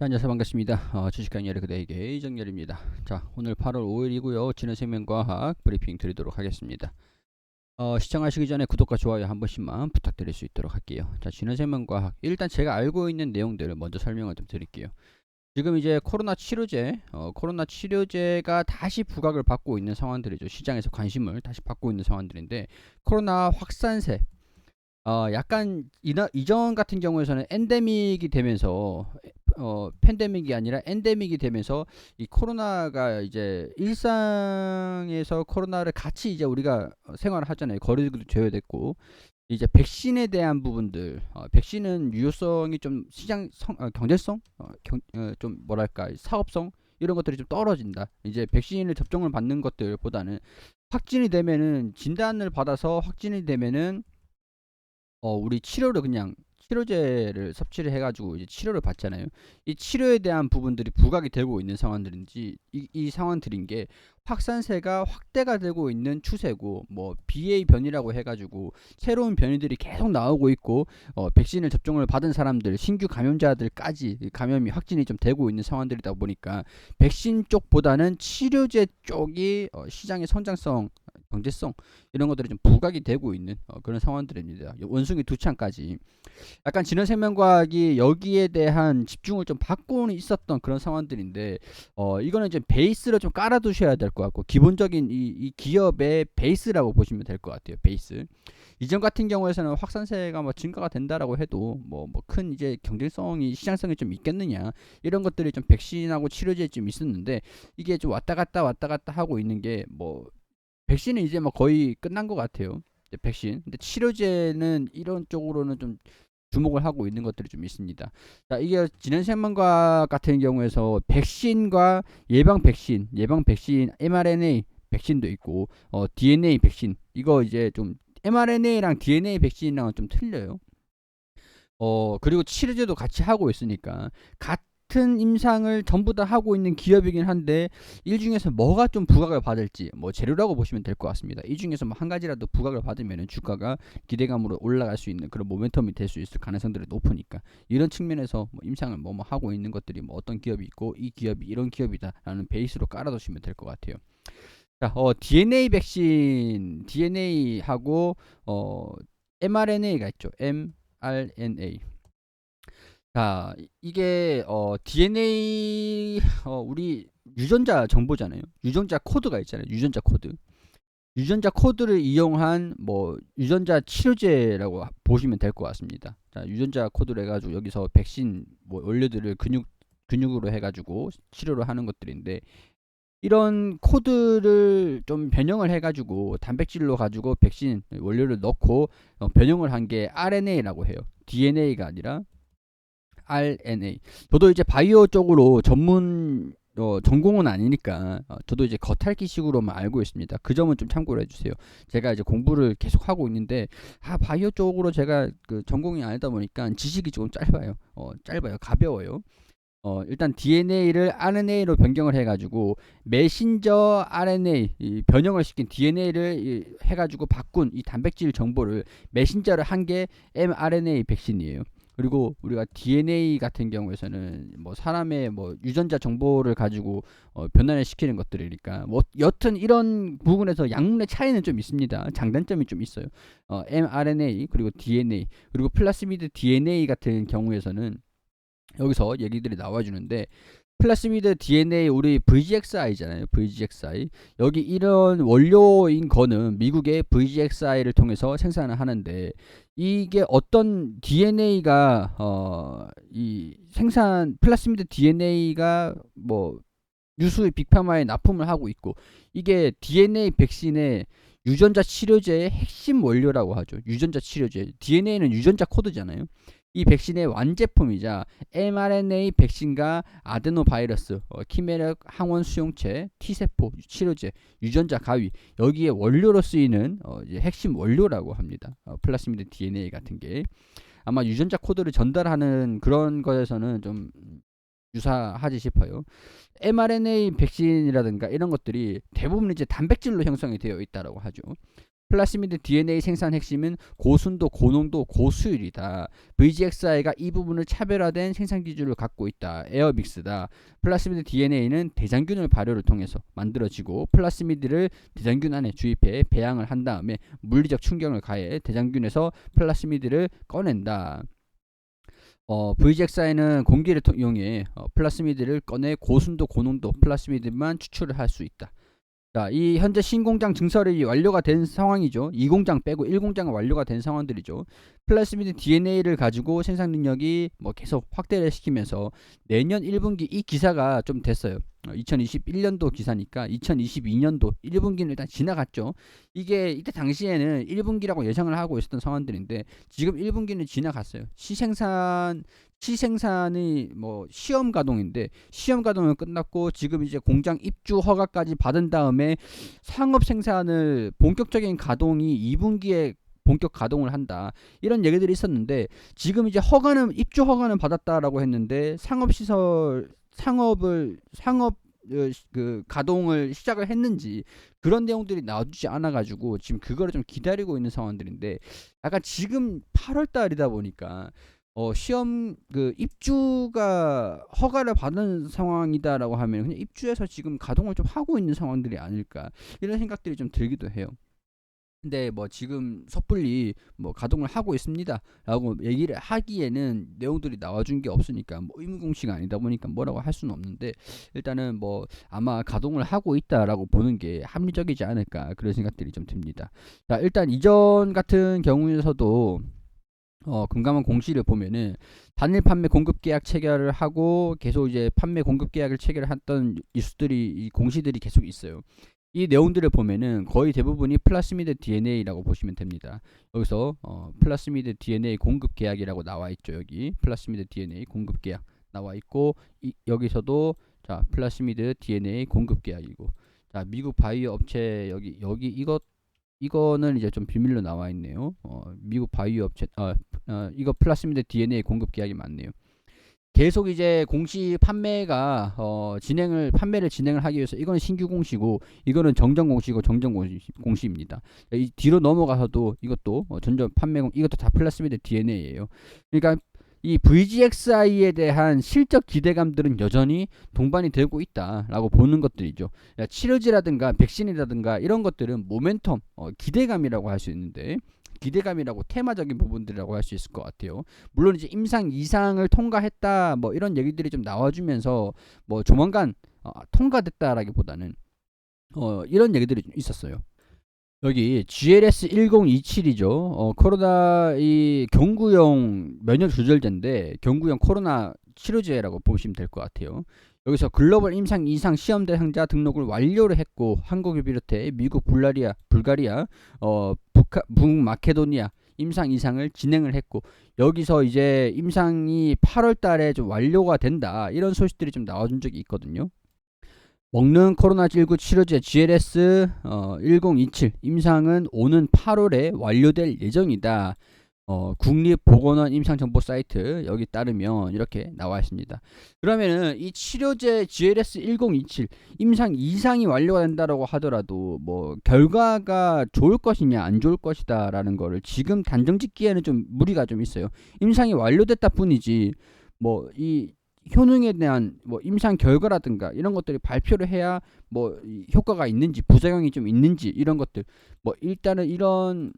자, 안녕하세요. 반갑습니다. 주식 강의의 그대에게 이정열입니다. 자, 오늘 8월 5일이고요. 지난 생명과학 브리핑 드리도록 하겠습니다. 시청하시기 전에 구독과 좋아요 한 번씩만 부탁드릴 수 있도록 할게요. 자, 지난 생명과학 일단 제가 알고 있는 내용들을 먼저 설명을 좀 드릴게요. 지금 이제 코로나 치료제가 다시 부각을 받고 있는 상황들이죠. 시장에서 관심을 다시 받고 있는 상황들인데, 코로나 확산세, 약간 이전 같은 경우에서는 엔데믹이 되면서 팬데믹이 아니라 엔데믹이 되면서 이 코로나가 이제 일상에서 코로나를 같이 이제 우리가 생활을 하잖아요. 거리두기도 제외됐고, 이제 백신에 대한 부분들, 백신은 유효성이 좀 경제성, 좀 뭐랄까 사업성 이런 것들이 좀 떨어진다. 이제 백신을 접종을 받는 것들보다는 확진이 되면은 진단을 받아서 확진이 되면은 우리 치료를 그냥 치료제를 섭취를 해가지고 이제 치료를 받잖아요. 이 치료에 대한 부분들이 부각이 되고 있는 상황들인지 이 상황들인 게 확산세가 확대가 되고 있는 추세고, 뭐 BA 변이라고 해가지고 새로운 변이들이 계속 나오고 있고, 백신을 접종을 받은 사람들 신규 감염자들까지 감염이 확진이 좀 되고 있는 상황들이다 보니까 백신 쪽보다는 치료제 쪽이 시장의 성장성, 경제성 이런 것들이 좀 부각이 되고 있는 그런 상황들입니다. 원숭이 두 창까지 약간 지난 생명과학이 여기에 대한 집중을 좀 받고는 있었던 그런 상황들인데, 이거는 이제 베이스를 좀 깔아두셔야 될 것 같고, 기본적인 이 기업의 베이스라고 보시면 될 것 같아요. 베이스. 이전 같은 경우에서는 확산세가 뭐 증가가 된다라고 해도 뭐 큰 이제 경쟁성이 시장성이 좀 있겠느냐 이런 것들이 좀 백신하고 치료제에 좀 있었는데, 이게 좀 왔다 갔다 하고 있는 게 뭐 백신은 이제 뭐 거의 끝난 것 같아요. 백신. 근데 치료제는 이런 쪽으로는 좀 주목을 하고 있는 것들이 좀 있습니다. 자, 이게 지난 생명과학 같은 경우에서 백신과 예방 백신, mRNA 백신도 있고, DNA 백신. 이거 이제 좀 mRNA랑 DNA 백신이랑은 좀 틀려요. 그리고 치료제도 같이 하고 있으니까 같은 임상을 전부 다 하고 있는 기업이긴 한데, 이 중에서 뭐가 좀 부각을 받을지 뭐 재료라고 보시면 될 것 같습니다. 이 중에서 뭐 한 가지라도 부각을 받으면 주가가 기대감으로 올라갈 수 있는 그런 모멘텀이 될 수 있을 가능성들이 높으니까, 이런 측면에서 뭐 임상을 뭐 하고 있는 것들이 뭐 어떤 기업이 있고 이 기업이 이런 기업이다라는 베이스로 깔아두시면 될 것 같아요. 자, DNA 백신, DNA하고 mRNA가 있죠. mRNA. 자, 이게 DNA 우리 유전자 정보잖아요. 유전자 코드가 있잖아요. 유전자 코드. 유전자 코드를 이용한 뭐 유전자 치료제라고 보시면 될 것 같습니다. 자, 유전자 코드를 해가지고 여기서 백신 뭐 원료들을 근육으로 해가지고 치료를 하는 것들인데, 이런 코드를 좀 변형을 해가지고 단백질로 가지고 백신 원료를 넣고 변형을 한 게 RNA라고 해요. DNA가 아니라 RNA. 저도 이제 바이오 쪽으로 전공은 아니니까 저도 이제 겉핥기식으로만 알고 있습니다. 그 점은 좀 참고를 해주세요. 제가 이제 공부를 계속 하고 있는데, 바이오 쪽으로 제가 그 전공이 아니다 보니까 지식이 조금 짧아요. 가벼워요. 일단 DNA를 RNA로 변경을 해가지고 메신저 RNA 변형을 시킨 DNA를 해가지고 바꾼 이 단백질 정보를 메신저를 한 게 mRNA 백신이에요. 그리고 우리가 DNA 같은 경우에서는 뭐 사람의 뭐 유전자 정보를 가지고 변환을 시키는 것들이니까, 뭐 여튼 이런 부분에서 약물의 차이는 좀 있습니다. 장단점이 좀 있어요. mRNA 그리고 DNA 그리고 플라스미드 DNA 같은 경우에서는 여기서 얘기들이 나와주는데, 플라스미드 DNA 우리 VGXI잖아요. VGXI. 여기 이런 원료인 거는 미국의 VGXI를 통해서 생산을 하는데, 이게 어떤 DNA가 이 생산 플라스미드 DNA가 뭐 유수의 빅파마에 납품을 하고 있고, 이게 DNA 백신의 유전자 치료제의 핵심 원료라고 하죠. 유전자 치료제. DNA는 유전자 코드잖아요. 이 백신의 완제품이자 mRNA 백신과 아데노바이러스, 키메라 항원 수용체, T세포 치료제, 유전자 가위, 여기에 원료로 쓰이는 이제 핵심 원료라고 합니다. 플라스미드 DNA 같은 게 아마 유전자 코드를 전달하는 그런 것에서는 좀 유사하지 싶어요. mRNA 백신이라든가 이런 것들이 대부분 이제 단백질로 형성이 되어 있다라고 하죠. 플라스미드 DNA 생산 핵심은 고순도, 고농도, 고수율이다. VGXI가 이 부분을 차별화된 생산 기준을 갖고 있다. 에어믹스다. 플라스미드 DNA는 대장균을 발효를 통해서 만들어지고 플라스미드를 대장균 안에 주입해 배양을 한 다음에 물리적 충격을 가해 대장균에서 플라스미드를 꺼낸다. VGXI는 공기를 이용해 플라스미드를 꺼내 고순도, 고농도 플라스미드만 추출을 할 수 있다. 자, 이 현재 신공장 증설이 완료가 된 상황이죠. 2공장 빼고 1공장은 완료가 된 상황들이죠. 플라스미드 DNA를 가지고 생산 능력이 뭐 계속 확대를 시키면서 내년 1분기 이 기사가 좀 됐어요. 2021년도 기사니까 2022년도 1분기는 일단 지나갔죠. 이게 이때 당시에는 1분기라고 예상을 하고 있었던 상황들인데 지금 1분기는 지나갔어요. 시생산이 뭐 시험 가동인데 시험 가동은 끝났고 지금 이제 공장 입주 허가까지 받은 다음에 상업 생산을 본격적인 가동이 2분기에 본격 가동을 한다. 이런 얘기들이 있었는데 지금 이제 입주 허가는 받았다라고 했는데 상업 그 가동을 시작을 했는지 그런 내용들이 나와주지 않아가지고 지금 그거를 좀 기다리고 있는 상황들인데 약간 지금 8월 달이다 보니까 시험 그 입주가 허가를 받은 상황이다라고 하면 그냥 입주해서 지금 가동을 좀 하고 있는 상황들이 아닐까 이런 생각들이 좀 들기도 해요. 근데 뭐 지금 섣불리 뭐 가동을 하고 있습니다라고 얘기를 하기에는 내용들이 나와준 게 없으니까 뭐 의무 공시가 아니다 보니까 뭐라고 할 수는 없는데 일단은 뭐 아마 가동을 하고 있다라고 보는 게 합리적이지 않을까 그런 생각들이 좀 듭니다. 자, 일단 이전 같은 경우에서도 금감원 공시를 보면은 단일 판매 공급 계약 체결을 하고 계속 이제 판매 공급 계약을 체결했던 이 공시들이 계속 있어요. 이 내용들을 보면은 거의 대부분이 플라스미드 DNA라고 보시면 됩니다. 여기서 플라스미드 DNA 공급 계약이라고 나와 있죠. 여기 플라스미드 DNA 공급 계약 나와 있고 여기서도 자 플라스미드 DNA 공급 계약이고 자 미국 바이오 업체 여기 이거는 이제 좀 비밀로 나와 있네요. 미국 바이오 업체 이거 플라스미드 DNA 공급 계약이 맞네요. 계속 이제 공시 판매가 판매를 진행을 하기 위해서 이거는 신규 공시고 이거는 정정 공시고 정정 공시입니다. 이 뒤로 넘어가서도 이것도 전전 판매 이것도 다 플라스미드 DNA예요. 그러니까 이 VGXI에 대한 실적 기대감들은 여전히 동반이 되고 있다라고 보는 것들이죠. 치료제라든가 백신이라든가 이런 것들은 모멘텀, 기대감이라고 할 수 있는데 기대감이라고 테마적인 부분들이라고 할 수 있을 것 같아요. 물론 이제 임상 이상을 통과했다 뭐 이런 얘기들이 좀 나와주면서 뭐 조만간 통과됐다라기보다는 이런 얘기들이 좀 있었어요. 여기 GLS 1027이죠. 코로나 이 경구용 면역 조절제인데 경구용 코로나 치료제라고 보시면 될 것 같아요. 여기서 글로벌 임상 이상 시험 대상자 등록을 완료를 했고 한국을 비롯해 미국, 불가리아, 북마케도니아 임상 이상을 진행을 했고 여기서 이제 임상이 8월 달에 좀 완료가 된다. 이런 소식들이 좀 나와준 적이 있거든요. 먹는 코로나19 치료제 GLS 1027 임상은 오는 8월에 완료될 예정이다. 국립보건원 임상정보 사이트 여기 따르면 이렇게 나와 있습니다. 그러면은 이 치료제 GLS 1027 임상 이상이 완료가 된다라고 하더라도 뭐 결과가 좋을 것이냐 안 좋을 것이다라는 거를 지금 단정 짓기에는 좀 무리가 좀 있어요. 임상이 완료됐다 뿐이지 뭐 이 효능에 대한 뭐 임상 결과라든가 이런 것들이 발표를 해야 뭐 효과가 있는지 부작용이 좀 있는지 이런 것들 뭐 일단은 이런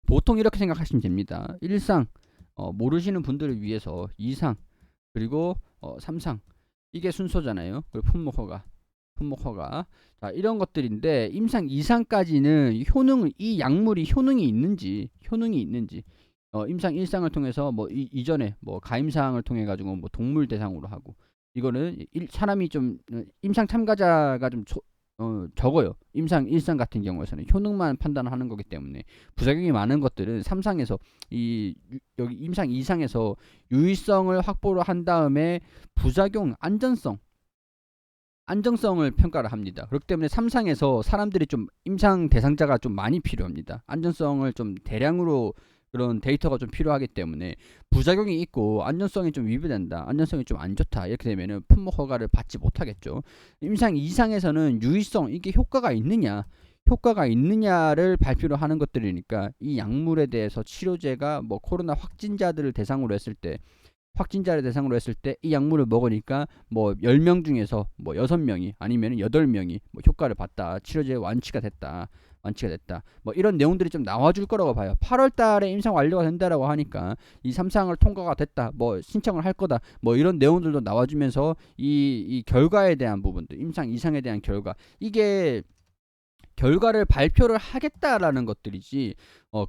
보통 이렇게 생각하시면 됩니다. 1상 모르시는 분들을 위해서 2상 그리고 3상 이게 순서잖아요. 그리고 품목허가 자 이런 것들인데 임상 2상까지는 이 약물이 효능이 있는지 임상 1상을 통해서 뭐 이전에 뭐 가임상을 통해 가지고 뭐 동물 대상으로 하고 이거는 사람이 좀 임상 참가자가 좀 적어요. 임상 1상 같은 경우에서는 효능만 판단하는 거기 때문에 부작용이 많은 것들은 3상에서 여기 임상 2상에서 유의성을 확보를 한 다음에 부작용 안정성을 평가를 합니다. 그렇기 때문에 3상에서 사람들이 좀 임상 대상자가 좀 많이 필요합니다. 안전성을 좀 대량으로 그런 데이터가 좀 필요하기 때문에 부작용이 있고 안전성이 좀 위배된다. 안전성이 좀 안 좋다. 이렇게 되면은 품목 허가를 받지 못하겠죠. 임상 2상에서는 유의성 이게 효과가 있느냐 효과가 있느냐를 발표를 하는 것들이니까 이 약물에 대해서 치료제가 뭐 코로나 확진자들을 대상으로 했을 때 이 약물을 먹으니까 뭐 10명 중에서 뭐 6명이 아니면 8명이 뭐 효과를 봤다. 치료제 완치가 됐다. 뭐 이런 내용들이 좀 나와줄 거라고 봐요. 8월 달에 임상 완료가 된다라고 하니까 이 3상을 통과가 됐다. 뭐 신청을 할 거다. 뭐 이런 내용들도 나와주면서 이 결과에 대한 부분들, 임상 이상에 대한 결과, 이게 결과를 발표를 하겠다라는 것들이지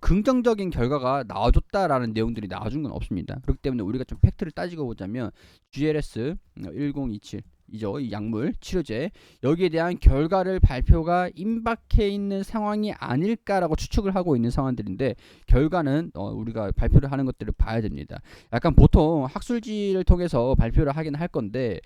긍정적인 결과가 나와줬다라는 내용들이 나와준 건 없습니다. 그렇기 때문에 우리가 좀 팩트를 따지고 보자면 GLS 1027 이죠. 이 약물 치료제 여기에 대한 결과를 발표가 임박해 있는 상황이 아닐까라고 추측을 하고 있는 상황들인데, 결과는 우리가 발표를 하는 것들을 봐야 됩니다. 약간 보통 학술지를 통해서 발표를 하긴 할 건데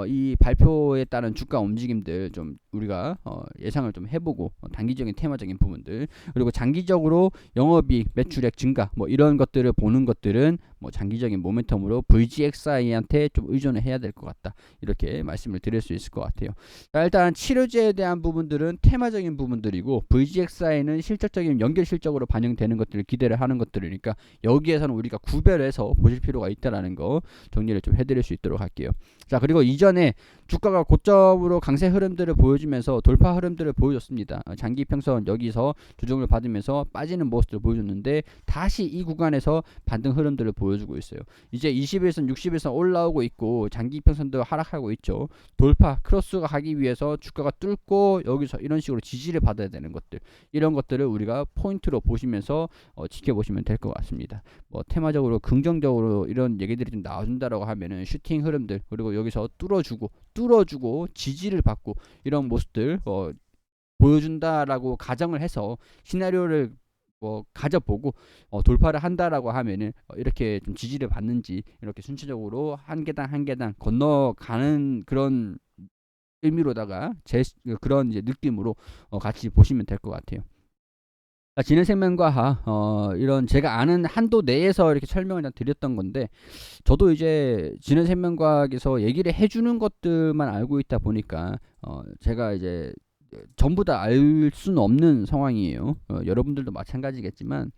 이 발표에 따른 주가 움직임들 좀 우리가 예상을 좀 해보고 단기적인 테마적인 부분들, 그리고 장기적으로 영업이익 매출액 증가 뭐 이런 것들을 보는 것들은 뭐 장기적인 모멘텀으로 VGXI한테 좀 의존을 해야 될 것 같다, 이렇게 말씀을 드릴 수 있을 것 같아요. 자, 일단 치료제에 대한 부분들은 테마적인 부분들이고 VGXI는 실질적인 연결 실적으로 반영되는 것들을 기대를 하는 것들이니까 여기에서는 우리가 구별해서 보실 필요가 있다라는 거 정리를 좀 해드릴 수 있도록 할게요. 자, 그리고 이전에 주가가 고점으로 강세 흐름들을 보여주면서 돌파 흐름들을 보여줬습니다. 장기 평선 여기서 조정을 받으면서 빠지는 모습을 보여줬는데 다시 이 구간에서 반등 흐름들을 보여주고 있어요. 이제 21선 60일선 올라오고 있고 장기 평선도 하락하고 있죠. 돌파 크로스가 가기 위해서 주가가 뚫고 여기서 이런 식으로 지지를 받아야 되는 것들, 이런 것들을 우리가 포인트로 보시면서 지켜보시면 될 것 같습니다. 뭐 테마적으로 긍정적으로 이런 얘기들이 좀 나와준다라고 하면은 슈팅 흐름들, 그리고 여기서 뚫어주고 지지를 받고 이런 모습들 보여준다라고 가정을 해서 시나리오를 가져보고 돌파를 한다라고 하면은 이렇게 좀 지지를 받는지 이렇게 순차적으로 한 계단 한 계단 건너가는 그런 의미로다가 그런 이제 느낌으로 같이 보시면 될 것 같아요. 진해생명과학 이런 제가 아는 한도 내에서 이렇게 설명을 드렸던 건데, 저도 이제 진해생명과학에서 얘기를 해주는 것들만 알고 있다 보니까 제가 이제 전부 다 알 수는 없는 상황이에요. 여러분들도 마찬가지겠지만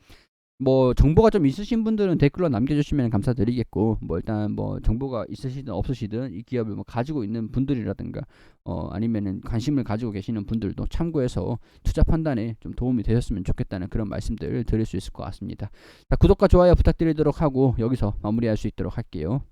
뭐 정보가 좀 있으신 분들은 댓글로 남겨주시면 감사드리겠고, 뭐 일단 뭐 정보가 있으시든 없으시든 이 기업을 뭐 가지고 있는 분들이라든가 아니면은 관심을 가지고 계시는 분들도 참고해서 투자 판단에 좀 도움이 되셨으면 좋겠다는 그런 말씀들을 드릴 수 있을 것 같습니다. 자, 구독과 좋아요 부탁드리도록 하고 여기서 마무리할 수 있도록 할게요.